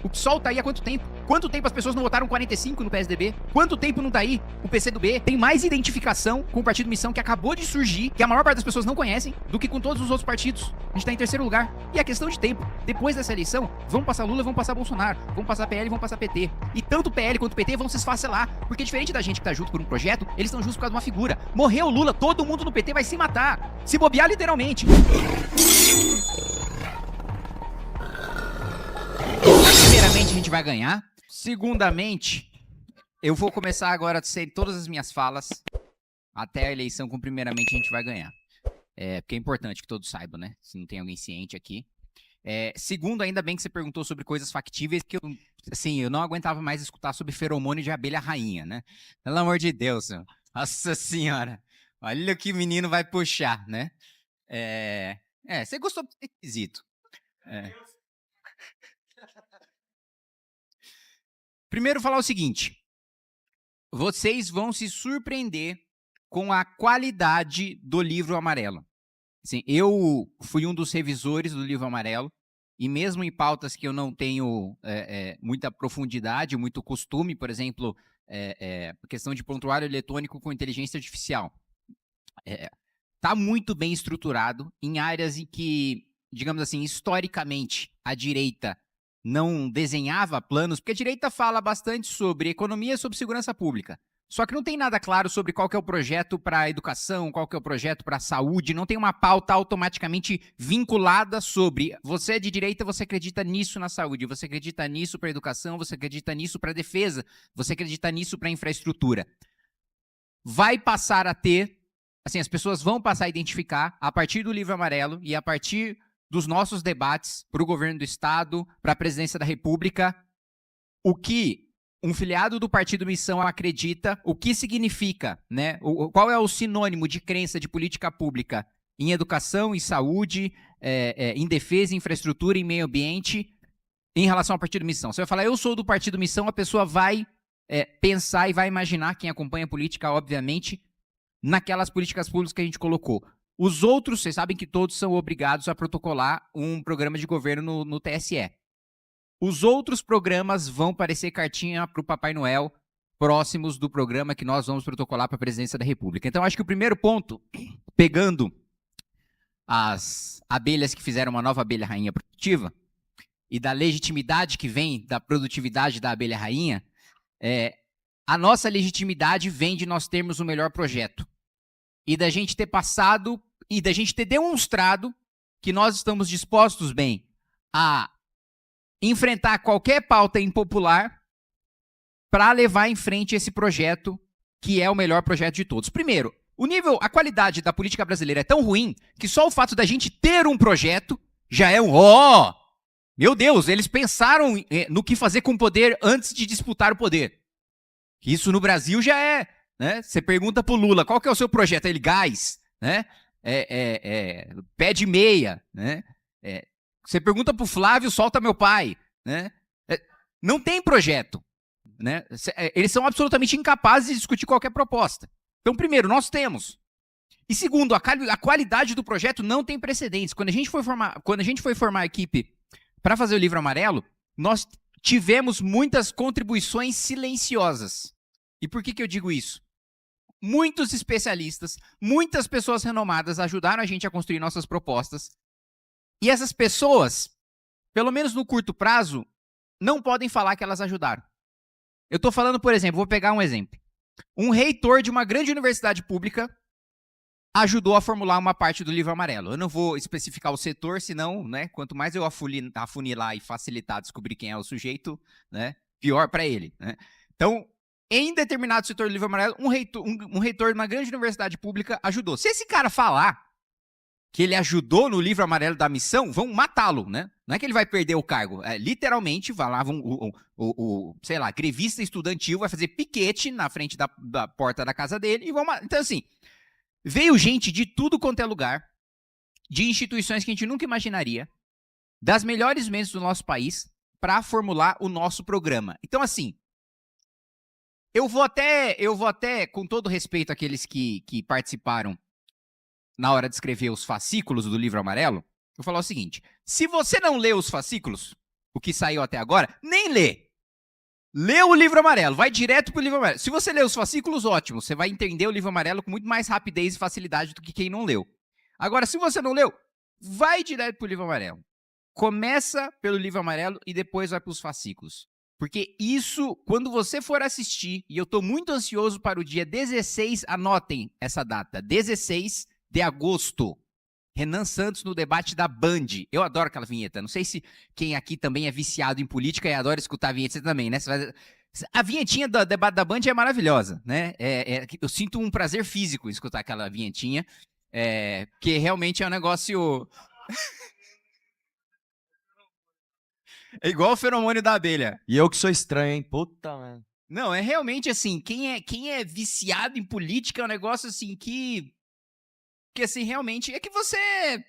O PSOL tá aí há quanto tempo? Quanto tempo as pessoas não votaram 45 no PSDB? Quanto tempo não tá aí o PCdoB? Tem mais identificação com o Partido Missão, que acabou de surgir, que a maior parte das pessoas não conhecem, do que com todos os outros partidos. A gente tá em terceiro lugar. E é questão de tempo. Depois dessa eleição, vão passar Lula, vão passar Bolsonaro, vão passar PL, vão passar PT. E tanto o PL quanto o PT vão se esfacelar. Porque diferente da gente que tá junto por um projeto, eles estão juntos por causa de uma figura. Morreu o Lula, todo mundo no PT vai se matar. Se bobear literalmente. Primeiramente, a gente vai ganhar. Segundamente, eu vou começar agora a ser todas as minhas falas até a eleição com primeiramente a gente vai ganhar. Porque é importante que todos saibam, né? Se não tem alguém ciente aqui. Segundo, ainda bem que você perguntou sobre coisas factíveis, que eu não aguentava mais escutar sobre feromônio de abelha rainha, né? Pelo amor de Deus, nossa senhora. Olha o que o menino vai puxar, né? Você gostou do requisito. Primeiro, falar o seguinte. Vocês vão se surpreender com a qualidade do livro amarelo. Assim, eu fui um dos revisores do livro amarelo, e mesmo em pautas que eu não tenho muita profundidade, muito costume, por exemplo, a questão de prontuário eletrônico com inteligência artificial, está muito bem estruturado em áreas em que, digamos assim, historicamente, a direita não desenhava planos, porque a direita fala bastante sobre economia, sobre segurança pública. Só que não tem nada claro sobre qual que é o projeto para a educação, qual que é o projeto para a saúde, não tem uma pauta automaticamente vinculada sobre você é de direita, você acredita nisso na saúde, você acredita nisso para a educação, você acredita nisso para a defesa, você acredita nisso para a infraestrutura. Vai passar a ter, assim, as pessoas vão passar a identificar, a partir do livro amarelo e a partir dos nossos debates para o governo do Estado, para a presidência da República, o que um filiado do Partido Missão acredita, o que significa, né? Qual é o sinônimo de crença de política pública em educação, em saúde, em defesa, em infraestrutura, em meio ambiente, em relação ao Partido Missão. Se eu falar, eu sou do Partido Missão, a pessoa vai pensar e vai imaginar, quem acompanha a política, obviamente, naquelas políticas públicas que a gente colocou. Os outros, vocês sabem que todos são obrigados a protocolar um programa de governo no TSE. Os outros programas vão parecer cartinha para o Papai Noel, próximos do programa que nós vamos protocolar para a presidência da República. Então, acho que o primeiro ponto, pegando as abelhas que fizeram uma nova abelha rainha produtiva, e da legitimidade que vem da produtividade da abelha rainha, a nossa legitimidade vem de nós termos o melhor projeto. E da gente ter passado, e da gente ter demonstrado que nós estamos dispostos, bem, a enfrentar qualquer pauta impopular para levar em frente esse projeto que é o melhor projeto de todos. Primeiro, a qualidade da política brasileira é tão ruim que só o fato da gente ter um projeto já é meu Deus, eles pensaram no que fazer com o poder antes de disputar o poder. Isso no Brasil já é, né? Você pergunta pro Lula, qual que é o seu projeto? Ele, gás, né? Pé de meia, né? Você pergunta pro Flávio, solta meu pai, né? Não tem projeto, né? Eles são absolutamente incapazes de discutir qualquer proposta. Então, primeiro, nós temos. E segundo, a qualidade do projeto não tem precedentes. Quando a gente foi formar a equipe para fazer o livro amarelo, nós tivemos muitas contribuições silenciosas. E por que eu digo isso? Muitos especialistas, muitas pessoas renomadas ajudaram a gente a construir nossas propostas. E essas pessoas, pelo menos no curto prazo, não podem falar que elas ajudaram. Eu estou falando, por exemplo, vou pegar um exemplo. Um reitor de uma grande universidade pública ajudou a formular uma parte do livro amarelo. Eu não vou especificar o setor, senão, né, quanto mais eu afunilar e facilitar descobrir quem é o sujeito, né, pior para ele. Né? Então, em determinado setor do livro amarelo, um reitor de uma grande universidade pública ajudou. Se esse cara falar que ele ajudou no livro amarelo da missão, vão matá-lo, né? Não é que ele vai perder o cargo. Literalmente, vai lá, sei lá, grevista estudantil vai fazer piquete na frente da porta da casa dele e vão matar. Então, assim, veio gente de tudo quanto é lugar, de instituições que a gente nunca imaginaria, das melhores mentes do nosso país, para formular o nosso programa. Então, assim, eu vou até, com todo respeito àqueles que participaram na hora de escrever os fascículos do livro amarelo, eu vou falar o seguinte: se você não lê os fascículos, o que saiu até agora, nem lê. Lê o livro amarelo, vai direto pro livro amarelo. Se você ler os fascículos, ótimo, você vai entender o livro amarelo com muito mais rapidez e facilidade do que quem não leu. Agora, se você não leu, vai direto pro livro amarelo. Começa pelo livro amarelo e depois vai pros fascículos. Porque isso, quando você for assistir, e eu tô muito ansioso para o dia 16, anotem essa data, 16 de agosto. Renan Santos no debate da Band. Eu adoro aquela vinheta. Não sei se quem aqui também é viciado em política e adora escutar a vinheta. Você também, né? A vinhetinha do debate da Band é maravilhosa, né? Eu sinto um prazer físico em escutar aquela vinhetinha, que realmente é um negócio... É igual o feromônio da abelha. E eu que sou estranho, hein? Puta, mano. Não, é realmente assim, quem é viciado em política é um negócio assim que assim, realmente, é que você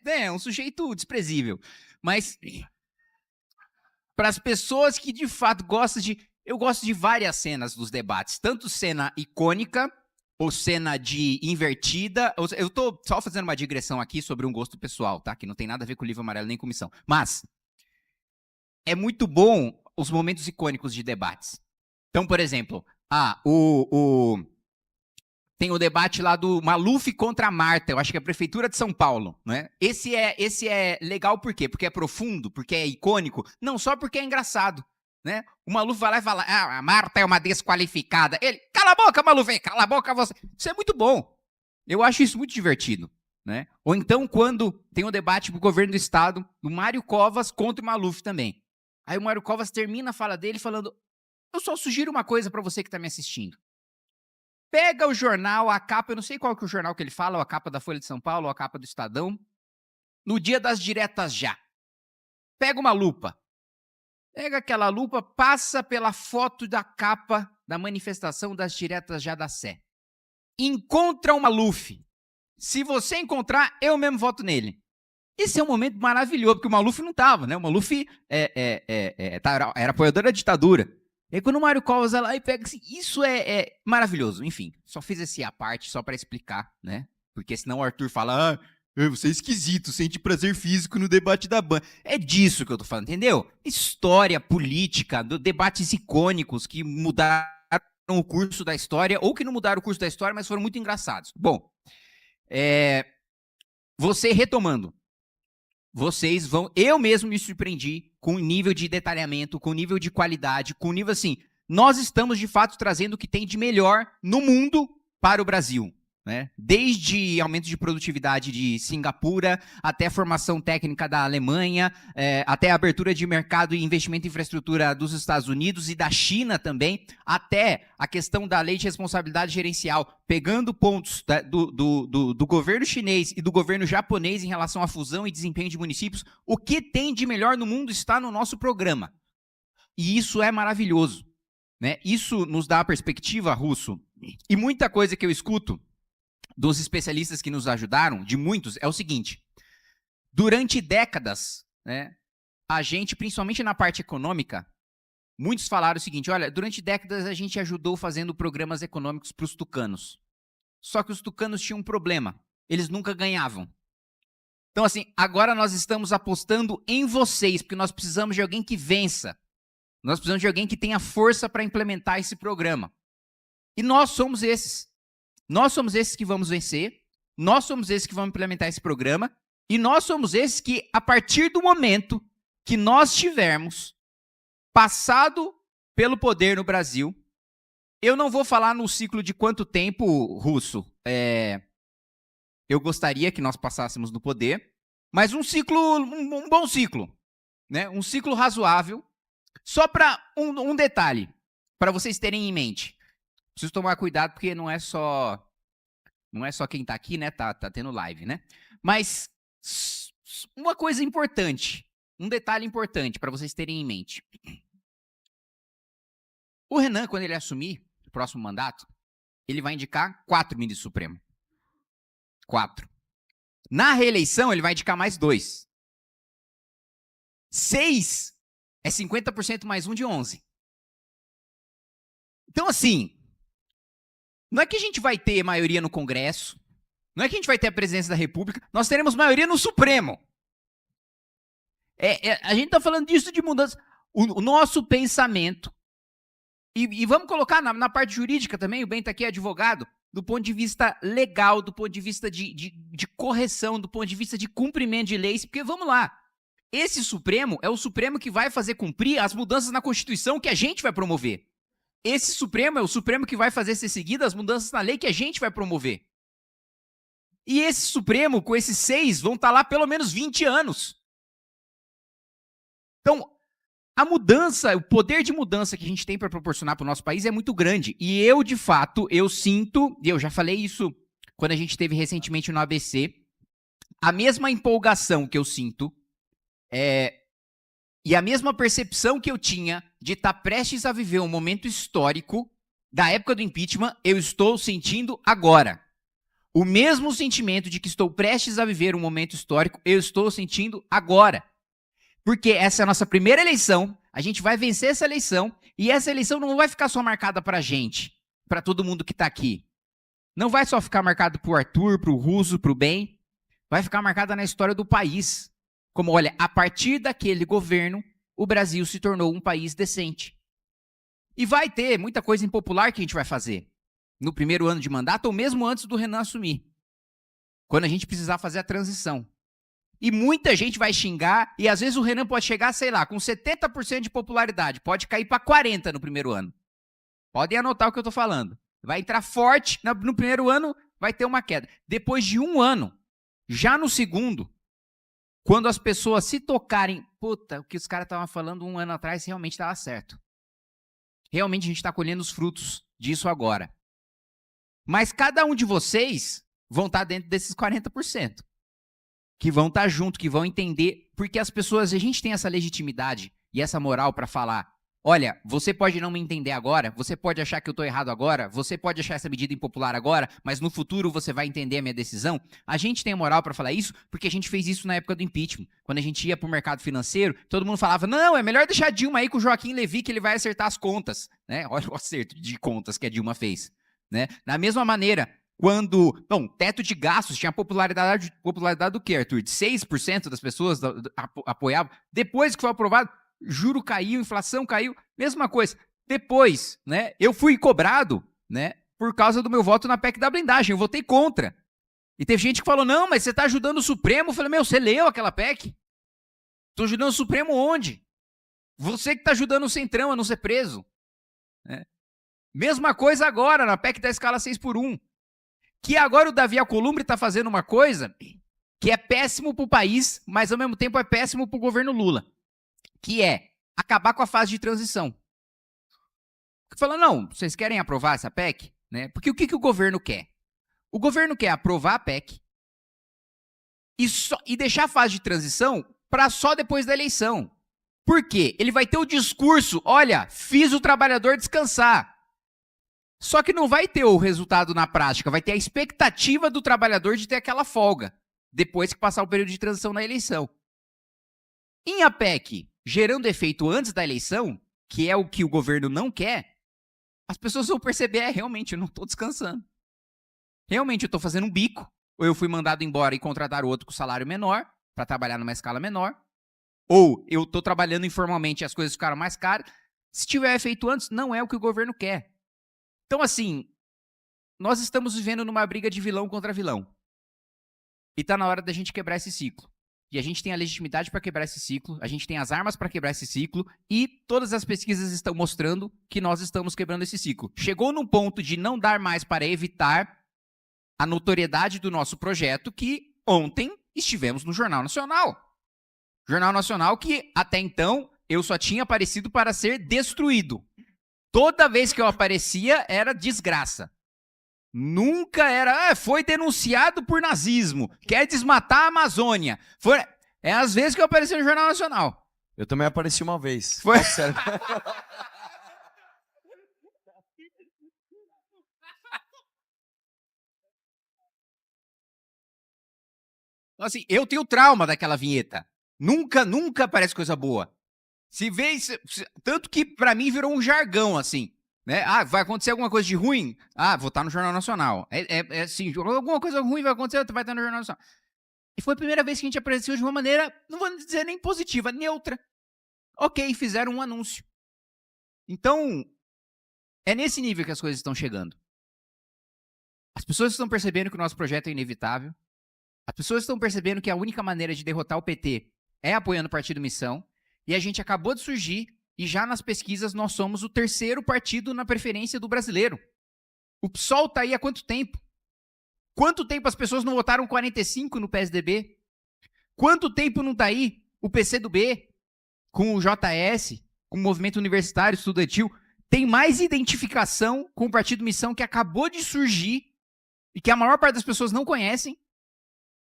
é um sujeito desprezível. Mas, para as pessoas que de fato gostam de... Eu gosto de várias cenas dos debates, tanto cena icônica, ou cena de invertida. Eu tô só fazendo uma digressão aqui sobre um gosto pessoal, tá? Que não tem nada a ver com o livro amarelo nem comissão. Mas, é muito bom os momentos icônicos de debates. Então, por exemplo, tem o debate lá do Maluf contra a Marta, eu acho que é a Prefeitura de São Paulo, né? Esse é legal por quê? Porque é profundo, porque é icônico, não só porque é engraçado, né? O Maluf vai lá e fala, a Marta é uma desqualificada. Ele, cala a boca, Maluf, cala a boca você. Isso é muito bom. Eu acho isso muito divertido, né? Ou então quando tem um debate pro governo do estado, do Mário Covas contra o Maluf também. Aí o Mário Covas termina a fala dele falando, eu só sugiro uma coisa para você que tá me assistindo. Pega o jornal, a capa, eu não sei qual que é o jornal que ele fala, ou a capa da Folha de São Paulo, ou a capa do Estadão, no dia das diretas já. Pega uma lupa. Pega aquela lupa, passa pela foto da capa da manifestação das diretas já da Sé. Encontra o Maluf. Se você encontrar, eu mesmo voto nele. Esse é um momento maravilhoso, porque o Maluf não estava, né? O Maluf era apoiador da ditadura. E aí, quando o Mário Covas vai lá e pega assim, isso é maravilhoso. Enfim, só fiz esse à parte só para explicar, né? Porque senão o Arthur fala, você é esquisito, sente prazer físico no debate da Band. É disso que eu tô falando, entendeu? História, política, debates icônicos que mudaram o curso da história, ou que não mudaram o curso da história, mas foram muito engraçados. Bom, você retomando. Vocês vão... Eu mesmo me surpreendi com o nível de detalhamento, com o nível de qualidade, com o nível assim... Nós estamos, de fato, trazendo o que tem de melhor no mundo para o Brasil, né? Desde aumento de produtividade de Singapura, até formação técnica da Alemanha, até abertura de mercado e investimento em infraestrutura dos Estados Unidos e da China também, até a questão da lei de responsabilidade gerencial, pegando pontos do governo chinês e do governo japonês em relação à fusão e desempenho de municípios. O que tem de melhor no mundo está no nosso programa. E isso é maravilhoso, né? Isso nos dá a perspectiva, Russo, e muita coisa que eu escuto dos especialistas que nos ajudaram, de muitos, é o seguinte: durante décadas, né, a gente, principalmente na parte econômica, muitos falaram o seguinte, olha, durante décadas a gente ajudou fazendo programas econômicos para os tucanos. Só que os tucanos tinham um problema, eles nunca ganhavam. Então, assim, agora nós estamos apostando em vocês, porque nós precisamos de alguém que vença. Nós precisamos de alguém que tenha força para implementar esse programa. E nós somos esses. Nós somos esses que vamos vencer, nós somos esses que vamos implementar esse programa, e nós somos esses que, a partir do momento que nós tivermos passado pelo poder no Brasil, eu não vou falar no ciclo de quanto tempo, Russo, eu gostaria que nós passássemos no poder, mas um bom ciclo, né? Um ciclo razoável. Só para um detalhe, para vocês terem em mente. Preciso tomar cuidado porque não é só quem tá aqui, né? Tá tendo live, né? Mas uma coisa importante, um detalhe importante para vocês terem em mente. O Renan, quando ele assumir o próximo mandato, ele vai indicar 4 ministros supremos. 4. Na reeleição, ele vai indicar mais 2. 6 é 50% mais 1 de 11. Então, assim, não é que a gente vai ter maioria no Congresso, não é que a gente vai ter a presidência da República, nós teremos maioria no Supremo. A gente está falando disso de mudança. o nosso pensamento, e vamos colocar na parte jurídica também, o Bento aqui é advogado, do ponto de vista legal, do ponto de vista de correção, do ponto de vista de cumprimento de leis, porque vamos lá, esse Supremo é o Supremo que vai fazer cumprir as mudanças na Constituição que a gente vai promover. Esse Supremo é o Supremo que vai fazer ser seguidas as mudanças na lei que a gente vai promover. E esse Supremo, com esses 6, vão estar lá pelo menos 20 anos. Então, a mudança, o poder de mudança que a gente tem para proporcionar para o nosso país é muito grande. E eu, de fato, eu sinto, e eu já falei isso quando a gente esteve recentemente no ABC, a mesma empolgação que eu sinto e a mesma percepção que eu tinha de estar prestes a viver um momento histórico da época do impeachment, eu estou sentindo agora. O mesmo sentimento de que estou prestes a viver um momento histórico, eu estou sentindo agora. Porque essa é a nossa primeira eleição, a gente vai vencer essa eleição, e essa eleição não vai ficar só marcada para a gente, para todo mundo que está aqui. Não vai só ficar marcado para o Arthur, para o Russo, para o Ben, vai ficar marcada na história do país. Como, olha, a partir daquele governo, o Brasil se tornou um país decente. E vai ter muita coisa impopular que a gente vai fazer no primeiro ano de mandato, ou mesmo antes do Renan assumir, quando a gente precisar fazer a transição. E muita gente vai xingar, e às vezes o Renan pode chegar, sei lá, com 70% de popularidade, pode cair para 40% no primeiro ano. Podem anotar o que eu estou falando. Vai entrar forte, no primeiro ano vai ter uma queda. Depois de um ano, já no segundo, quando as pessoas se tocarem, puta, o que os caras estavam falando um ano atrás realmente estava certo. Realmente a gente está colhendo os frutos disso agora. Mas cada um de vocês vão estar dentro desses 40%. Que vão estar junto, que vão entender, porque as pessoas, a gente tem essa legitimidade e essa moral para falar, olha, você pode não me entender agora, você pode achar que eu estou errado agora, você pode achar essa medida impopular agora, mas no futuro você vai entender a minha decisão. A gente tem a moral para falar isso, porque a gente fez isso na época do impeachment. Quando a gente ia para o mercado financeiro, todo mundo falava, não, é melhor deixar a Dilma aí com o Joaquim Levy, que ele vai acertar as contas. Né? Olha o acerto de contas que a Dilma fez. Né? Da mesma maneira, quando, teto de gastos tinha popularidade do quê, Arthur? De 6% das pessoas apoiavam. Depois que foi aprovado, juro caiu, inflação caiu, mesma coisa. Depois, né, eu fui cobrado, né, por causa do meu voto na PEC da blindagem, eu votei contra. E teve gente que falou, não, mas você está ajudando o Supremo. Eu falei, meu, você leu aquela PEC? Estou ajudando o Supremo onde? Você que está ajudando o Centrão a não ser preso. Né? Mesma coisa agora, na PEC da escala 6x1. Que agora o Davi Alcolumbre está fazendo uma coisa que é péssimo para o país, mas ao mesmo tempo é péssimo para o governo Lula, que é acabar com a fase de transição. Falando, não, vocês querem aprovar essa PEC? Né? Porque o que o governo quer? O governo quer aprovar a PEC e deixar a fase de transição para só depois da eleição. Por quê? Ele vai ter o discurso, olha, fiz o trabalhador descansar. Só que não vai ter o resultado na prática, vai ter a expectativa do trabalhador de ter aquela folga, depois que passar o período de transição na eleição. Em a PEC, gerando efeito antes da eleição, que é o que o governo não quer, as pessoas vão perceber, realmente, eu não estou descansando. Realmente, eu estou fazendo um bico, ou eu fui mandado embora e contratar outro com salário menor, para trabalhar numa escala menor, ou eu estou trabalhando informalmente e as coisas ficaram mais caras. Se tiver efeito antes, não é o que o governo quer. Então, assim, nós estamos vivendo numa briga de vilão contra vilão. E está na hora da gente quebrar esse ciclo. E a gente tem a legitimidade para quebrar esse ciclo, a gente tem as armas para quebrar esse ciclo, e todas as pesquisas estão mostrando que nós estamos quebrando esse ciclo. Chegou num ponto de não dar mais para evitar a notoriedade do nosso projeto, que ontem estivemos no Jornal Nacional. Jornal Nacional que, até então, eu só tinha aparecido para ser destruído. Toda vez que eu aparecia, era desgraça. Nunca era, foi denunciado por nazismo, quer desmatar a Amazônia. É às vezes que eu apareci no Jornal Nacional. Eu também apareci uma vez. Foi? Sério. Então, assim, eu tenho trauma daquela vinheta. Nunca aparece coisa boa. Tanto que pra mim virou um jargão, assim. Né? Ah, vai acontecer alguma coisa de ruim? Ah, vou estar no Jornal Nacional. É assim, alguma coisa ruim vai acontecer, vai estar no Jornal Nacional. E foi a primeira vez que a gente apareceu de uma maneira, não vou dizer nem positiva, neutra. Ok, fizeram um anúncio. Então, é nesse nível que as coisas estão chegando. As pessoas estão percebendo que o nosso projeto é inevitável. As pessoas estão percebendo que a única maneira de derrotar o PT é apoiando o Partido Missão. E a gente acabou de surgir e já nas pesquisas nós somos o terceiro partido na preferência do brasileiro. O PSOL está aí há quanto tempo? Quanto tempo as pessoas não votaram 45 no PSDB? Quanto tempo não está aí o PCdoB com o JS, com o movimento universitário estudantil? Tem mais identificação com o Partido Missão que acabou de surgir e que a maior parte das pessoas não conhecem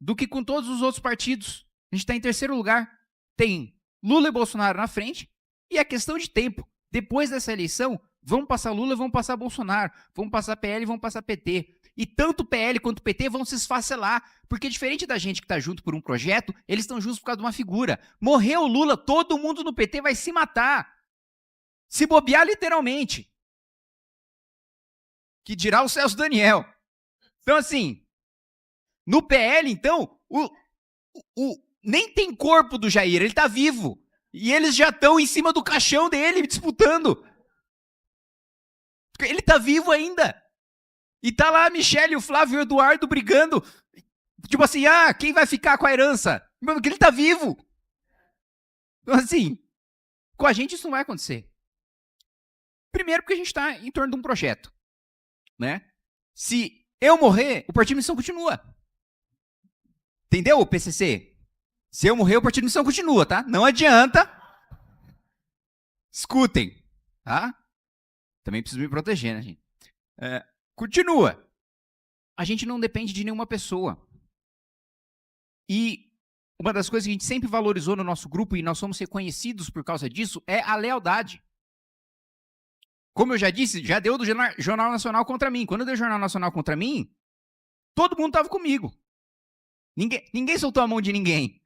do que com todos os outros partidos. A gente está em terceiro lugar. Tem Lula e Bolsonaro na frente e é questão de tempo. Depois dessa eleição, vão passar Lula e vão passar Bolsonaro. Vão passar PL e vão passar PT. E tanto PL quanto PT vão se esfacelar. Porque diferente da gente que está junto por um projeto, eles estão juntos por causa de uma figura. Morreu o Lula, todo mundo no PT vai se matar. Se bobear literalmente. Que dirá o Celso Daniel. Então assim, no PL, então, nem tem corpo do Jair, ele tá vivo. E eles já estão em cima do caixão dele, disputando. Ele tá vivo ainda. E tá lá a Michele, o Flávio e o Eduardo brigando. Tipo assim, quem vai ficar com a herança? Porque ele tá vivo. Então assim, com a gente isso não vai acontecer. Primeiro porque a gente tá em torno de um projeto. Né? Se eu morrer, o Partido Missão continua. Entendeu, o PCC? Se eu morrer, o Partido Missão continua, tá? Não adianta. Escutem, tá? Também preciso me proteger, né, gente? Continua. A gente não depende de nenhuma pessoa. E uma das coisas que a gente sempre valorizou no nosso grupo, e nós somos reconhecidos por causa disso, é a lealdade. Como eu já disse, já deu do Jornal Nacional contra mim. Quando deu o Jornal Nacional contra mim, todo mundo estava comigo. Ninguém soltou a mão de ninguém.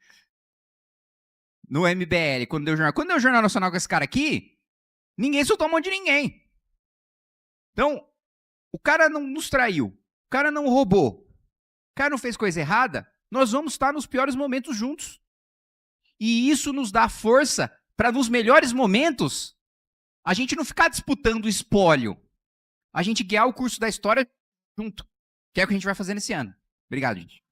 No MBL, quando deu o Jornal Nacional com esse cara aqui, ninguém soltou a mão de ninguém. Então, o cara não nos traiu. O cara não roubou. O cara não fez coisa errada. Nós vamos estar nos piores momentos juntos. E isso nos dá força para, nos melhores momentos, a gente não ficar disputando o espólio. A gente guiar o curso da história junto. Que é o que a gente vai fazer nesse ano. Obrigado, gente.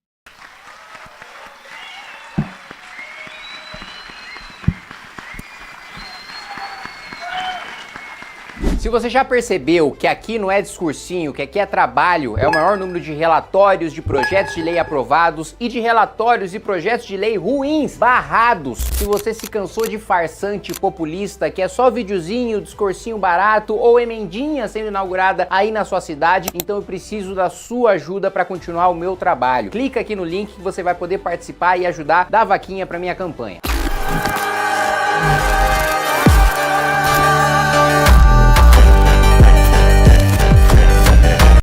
Se você já percebeu que aqui não é discursinho, que aqui é trabalho, é o maior número de relatórios de projetos de lei aprovados e de relatórios e projetos de lei ruins, barrados. Se você se cansou de farsante populista, que é só videozinho, discursinho barato ou emendinha sendo inaugurada aí na sua cidade, então eu preciso da sua ajuda para continuar o meu trabalho. Clica aqui no link que você vai poder participar e ajudar da vaquinha para minha campanha.